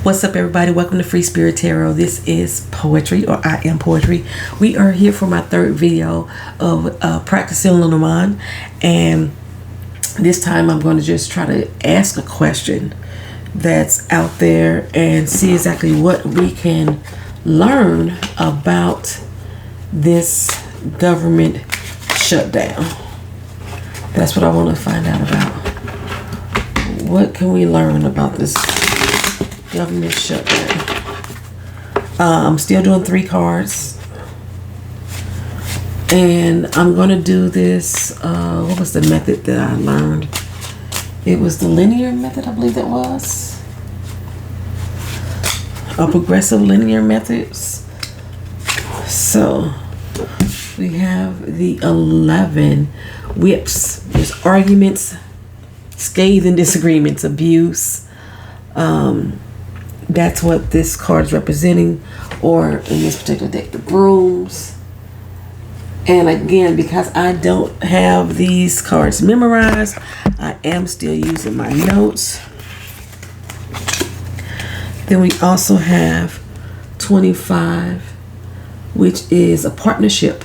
What's up, everybody? Welcome to Free Spirit Tarot. This is poetry, or I am poetry. We are here for my third video of practicing Lenormand, and this time I'm going to just try to ask a question that's out there and see exactly what we can learn about this government shutdown. That's what I want to find out about. What can we learn about this government shutdown? I'm still doing 3 cards, and I'm going to do this. What was the method that I learned? It was the linear method, I believe that was. A progressive linear methods. So we have the 11 whips. There's arguments, scathing disagreements, abuse. That's what this card is representing, or in this particular deck, the brooms. And again, because I don't have these cards memorized, I am still using my notes. Then we also have 25, which is a partnership.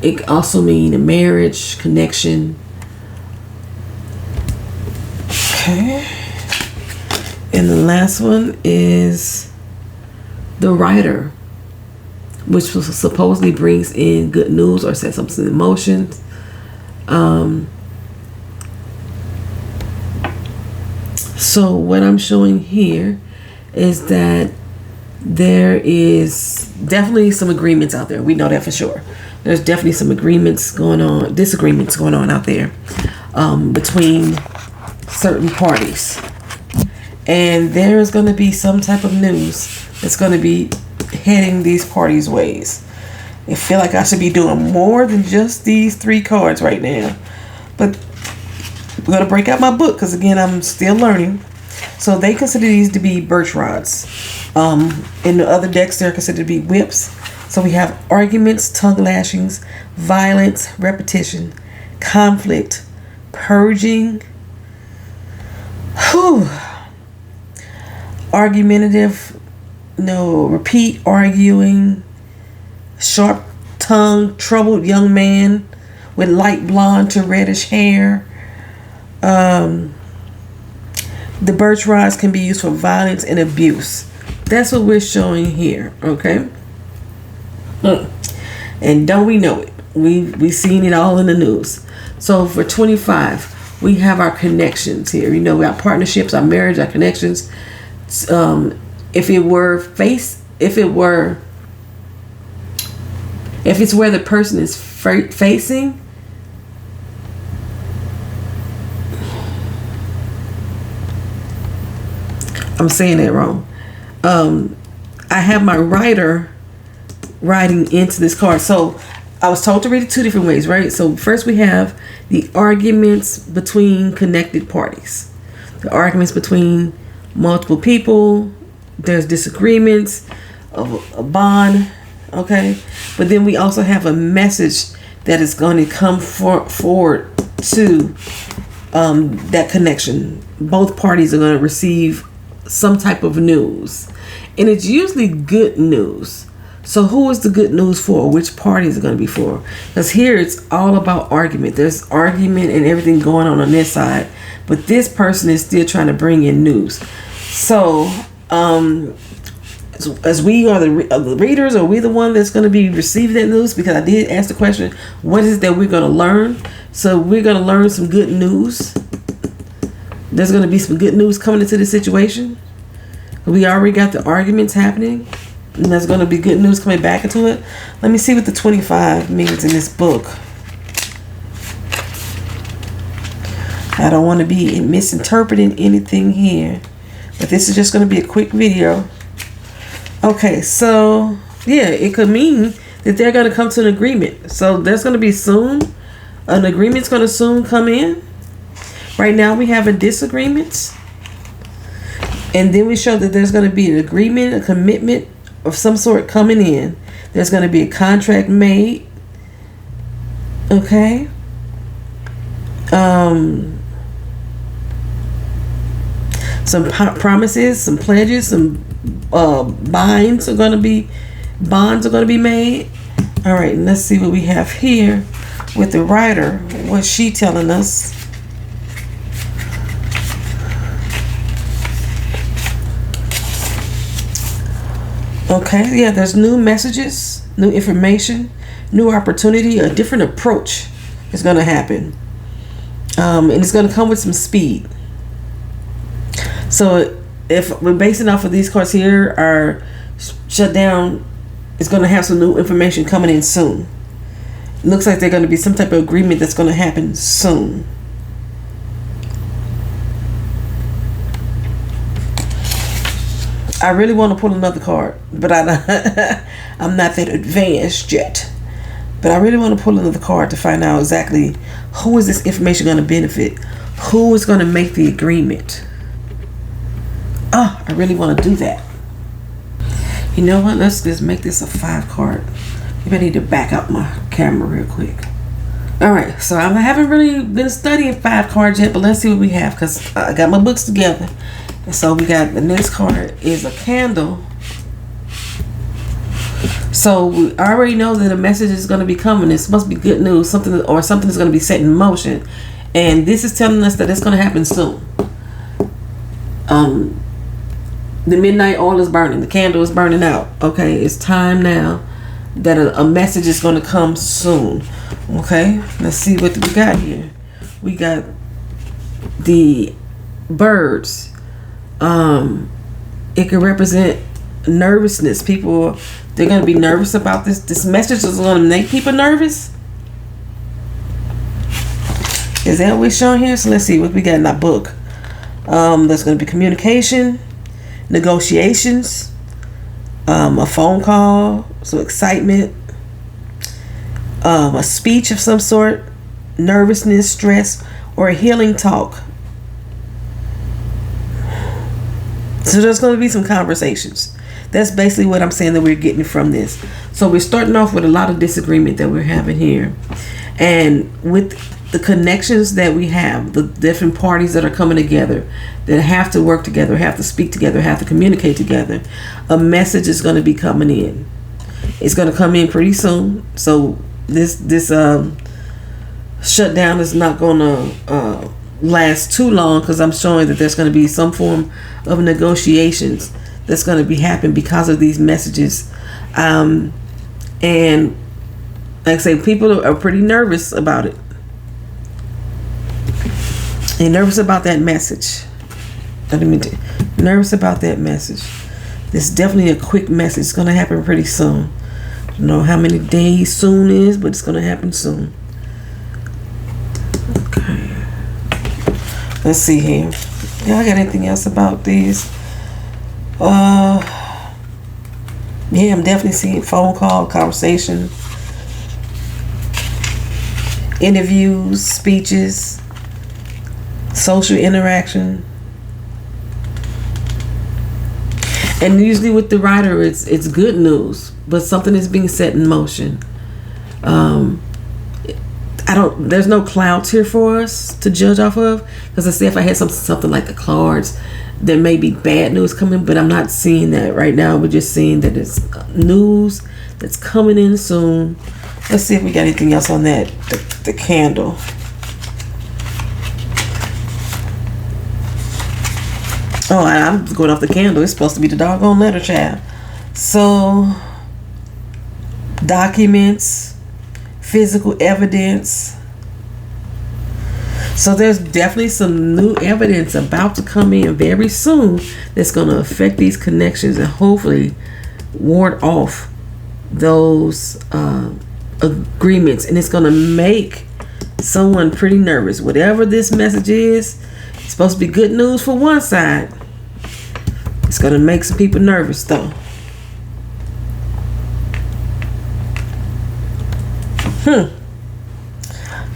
It also means a marriage, connection. Okay. And the last one is the writer, which supposedly brings in good news or sets something in motion. So what I'm showing here is that there is definitely some agreements out there. We know that for sure. There's definitely some agreements going on, disagreements going on out there between certain parties. And there's going to be some type of news that's going to be heading these parties' ways. I feel like I should be doing more than just these 3 cards right now. But we're going to break out my book because, again, I'm still learning. So they consider these to be birch rods. In the other decks, they're considered to be whips. So we have arguments, tongue lashings, violence, repetition, conflict, purging, argumentative, repeat arguing, sharp tongue, troubled young man with light blonde to reddish hair. The birch rods can be used for violence and abuse. That's what we're showing here, okay? And don't we know it? We've seen it all in the news. So for 25, we have our connections here. We have partnerships, our marriage, our connections. If it's where the person is facing, I'm saying that wrong. I have my writer writing into this card. So I was told to read it 2 different ways, right? So first we have the arguments between connected parties. The arguments between multiple people. There's disagreements of a bond, okay? But then we also have a message that is going to come forward to that connection. Both parties are going to receive some type of news. And it's usually good news. So who is the good news for? Which party is it going to be for? Because here it's all about argument. There's argument and everything going on this side. But this person is still trying to bring in news. So as we are the readers, are we the one that's going to be receiving that news? Because I did ask the question, what is it that we're going to learn? So we're going to learn some good news. There's going to be some good news coming into this situation. We already got the arguments happening, and there's going to be good news coming back into it. Let me see what the 25 means in this book. I don't want to be misinterpreting anything here, but this is just going to be a quick video. Okay, so yeah, it could mean that they're going to come to an agreement. So there's going to be soon, an agreement's going to soon come in. Right now we have a disagreement. And then we show that there's going to be an agreement, a commitment of some sort coming in. There's going to be a contract made. Okay. Some promises, some pledges, some bonds are going to be made. All right, and let's see what we have here with the writer. What's she telling us? Okay, yeah, there's new messages, new information, new opportunity, a different approach is going to happen. And it's going to come with some speed. So if we're basing off of these cards here, our shutdown is going to have some new information coming in soon. It looks like there's going to be some type of agreement that's going to happen soon. I really want to pull another card, but I'm not that advanced yet. But I really want to pull another card to find out exactly who is this information going to benefit, who is going to make the agreement. I really want to do that. You know what? Let's just make this a 5 card. Maybe I need to back up my camera real quick. All right, so I haven't really been studying 5 cards yet, but let's see what we have because I got my books together. And so we got the next card is a candle. So we already know that a message is going to be coming. It's supposed to be good news, something is going to be set in motion. And this is telling us that it's going to happen soon. The midnight oil is burning. The candle is burning out. Okay, it's time now that a message is going to come soon. Okay, let's see what we got here. We got the birds. It could represent nervousness. People, they're going to be nervous about this. This message is going to make people nervous. Is that what's shown here? So let's see what we got in our book. There's going to be communication, negotiations, a phone call, some excitement, a speech of some sort, nervousness, stress, or a healing talk. So there's going to be some conversations. That's basically what I'm saying that we're getting from this. So we're starting off with a lot of disagreement that we're having here. And with the connections that we have, the different parties that are coming together, that have to work together, have to speak together, have to communicate together, a message is going to be coming in. It's going to come in pretty soon. So this shutdown is not going to last too long because I'm showing that there's going to be some form of negotiations that's going to be happening because of these messages. And like I say, people are pretty nervous about it. They're nervous about that message. Nervous about that message. This is definitely a quick message. It's going to happen pretty soon. I don't know how many days soon is, but it's going to happen soon. Okay. Let's see here. Y'all got anything else about these? Yeah, I'm definitely seeing phone call, conversation, interviews, speeches, social interaction. And usually with the writer, it's good news, but something is being set in motion. There's no clouds here for us to judge off of, because I say if I had something like the cards, there may be bad news coming, but I'm not seeing that right now. We're just seeing that it's news that's coming in soon. Let's see if we got anything else on that. The candle. Oh, I'm going off the candle. It's supposed to be the doggone letter, child. So, documents, physical evidence. So there's definitely some new evidence about to come in very soon that's going to affect these connections and hopefully ward off those agreements. And it's going to make someone pretty nervous. Whatever this message is, it's supposed to be good news for one side. It's going to make some people nervous though.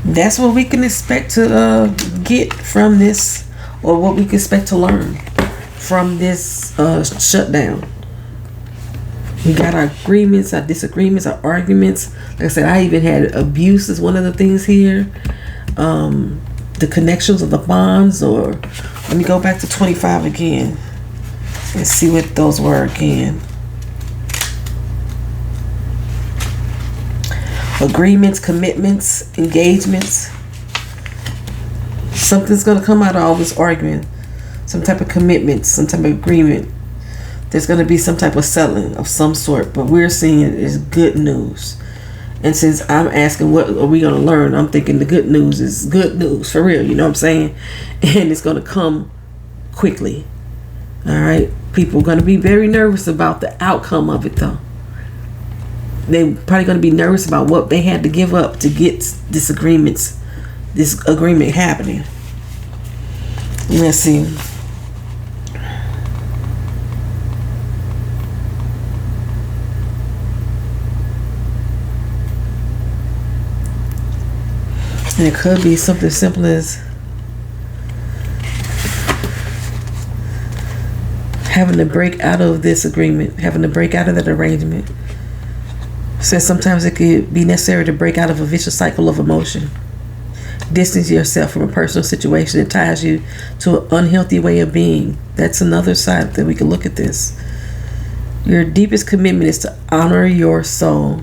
That's what we can expect to get from this, or what we can expect to learn from this shutdown. We got our agreements, our disagreements, our arguments. Like I said, I even had abuse as one of the things here. The connections of the bonds or Let me go back to 25 again and see what those were again. Agreements, commitments, engagements. Something's going to come out of all this argument. Some type of commitment, some type of agreement. There's going to be some type of settling of some sort. But we're seeing it as good news. And since I'm asking what are we going to learn, I'm thinking the good news is good news. For real, you know what I'm saying? And it's going to come quickly. All right? People are going to be very nervous about the outcome of it, though. They're probably going to be nervous about what they had to give up to get this agreement happening. Let's see. And it could be something simple as having to break out of this agreement, having to break out of that arrangement. So sometimes it could be necessary to break out of a vicious cycle of emotion. Distance yourself from a personal situation that ties you to an unhealthy way of being. That's another side that we can look at this. Your deepest commitment is to honor your soul.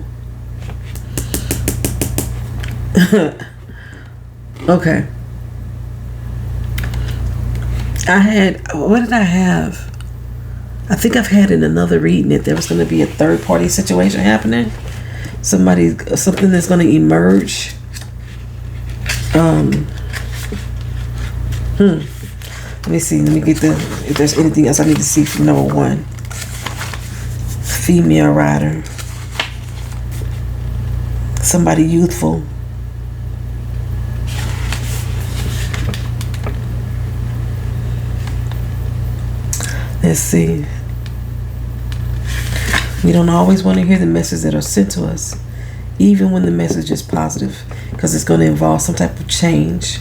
Okay. What did I have? I think I've had in another reading that there was going to be a third party situation happening. Something that's going to emerge. Let me see. Let me get if there's anything else I need to see from number 1. Female rider. Somebody youthful. Let's see. We don't always want to hear the messages that are sent to us, even when the message is positive, because it's going to involve some type of change.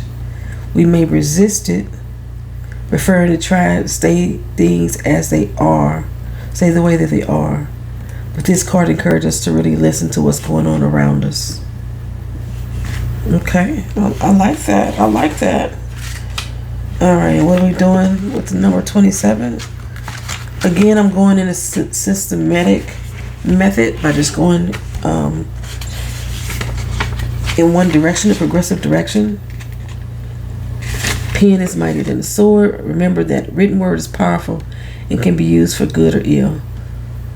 We may resist it, preferring to try to stay things as they are, stay the way that they are. But this card encourages us to really listen to what's going on around us. Okay, I like that. I like that. All right, what are we doing with the number 27? Again, I'm going in a systematic method by just going in one direction, a progressive direction. Pen is mightier than a sword. Remember that written word is powerful and can be used for good or ill.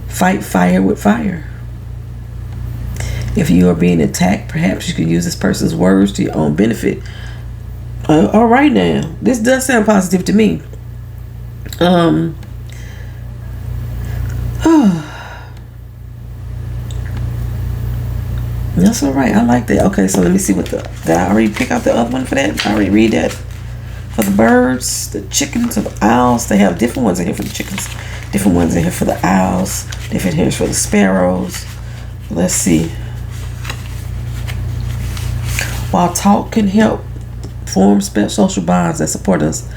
Fight fire with fire. If you are being attacked, perhaps you can use this person's words to your own benefit. All right now, this does sound positive to me. That's all right. I like that. Okay, so let me see did I already pick out the other one for that? I already read that. For the birds, the chickens, or the owls, they have different ones in here for the chickens, different ones in here for the owls, different here for the sparrows. Let's see. While talk can help form social bonds that support us,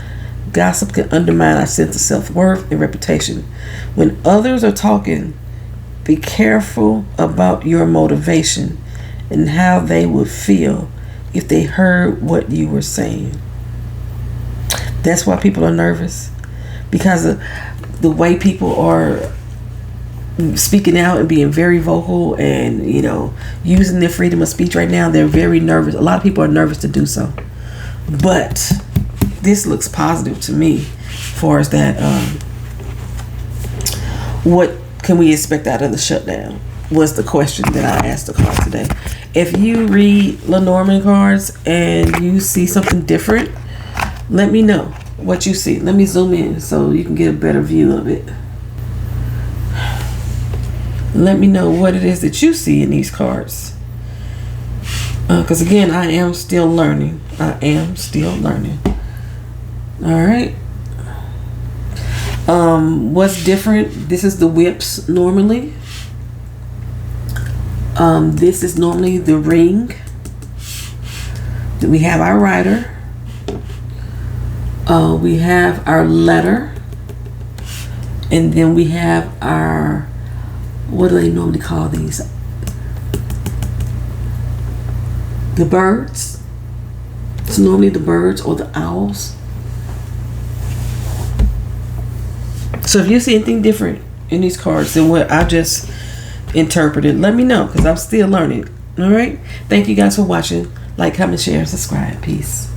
gossip can undermine our sense of self-worth and reputation. When others are talking, be careful about your motivation and how they would feel if they heard what you were saying. That's why people are nervous, because of the way people are speaking out and being very vocal and, using their freedom of speech right now. They're very nervous. A lot of people are nervous to do so. But this looks positive to me as far as that. What can we expect out of the shutdown was the question that I asked the card today. If you read Lenormand cards and you see something different, let me know what you see. Let me zoom in so you can get a better view of it. Let me know what it is that you see in these cards. Because again, I am still learning. All right. What's different? This is the whips normally. This is normally the ring. Then we have our rider. We have our letter. And then we have our, what do they normally call these? The birds. It's normally the birds or the owls. So if you see anything different in these cards than what I just interpreted, let me know, because I'm still learning. All right. Thank you guys for watching. Like, comment, share, subscribe. Peace.